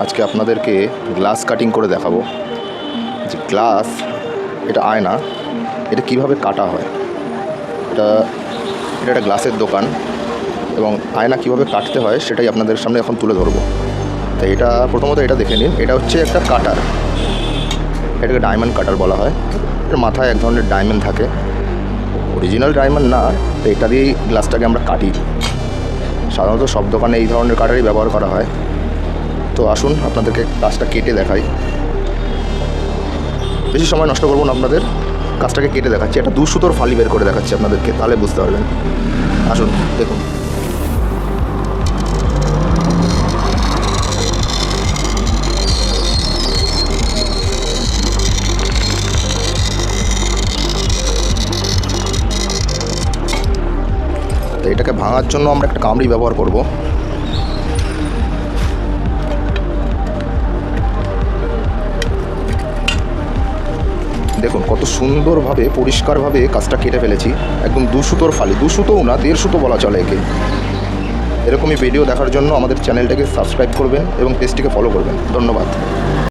আজকে আপনাদেরকে glass cutting করে দেখাবো যে গ্লাস, এটা আয়না, এটা কিভাবে কাটা হয়। এটা একটা গ্লাসের দোকান এবং আয়না কিভাবে কাটতে হয় সেটাই আপনাদের সামনে এখন তুলে ধরবো। তাই এটা প্রথমত এটা দেখে নিন, এটা হচ্ছে একটা কাটার, এটাকে ডায়মন্ড কাটার বলা হয়। এর মাথায় এক ধরনের ডায়মন্ড থাকে, অরিজিনাল ডায়মন্ড না, তো এটা দিয়েই গ্লাসটাকে আমরা কাটি। সাধারণত সব দোকানে এই ধরনের কাটারই ব্যবহার করা হয়। তো আসুন আপনাদেরকে গ্লাসটা কেটে দেখাই। বেশি সময় নষ্ট করবো না, আপনাদের কাজটাকে কেটে দেখাচ্ছি। একটা 2 সুতোর ফালি বের করে দেখাচ্ছি আপনাদেরকে, তাহলে বুঝতে পারবেন। আসুন দেখুন। তো এটাকে ভাঙার জন্য আমরা একটা কামড়ি ব্যবহার করব। দেখুন কত সুন্দরভাবে পরিষ্কারভাবে কাজটা কেটে ফেলেছি। একদম 2 সুতোর ফালি, 2 সুতোও না, 1.5 সুতো বলা চলে একে। এরকমই ভিডিও দেখার জন্য আমাদের চ্যানেলটাকে সাবস্ক্রাইব করবেন এবং পেজটিকে ফলো করবেন। ধন্যবাদ।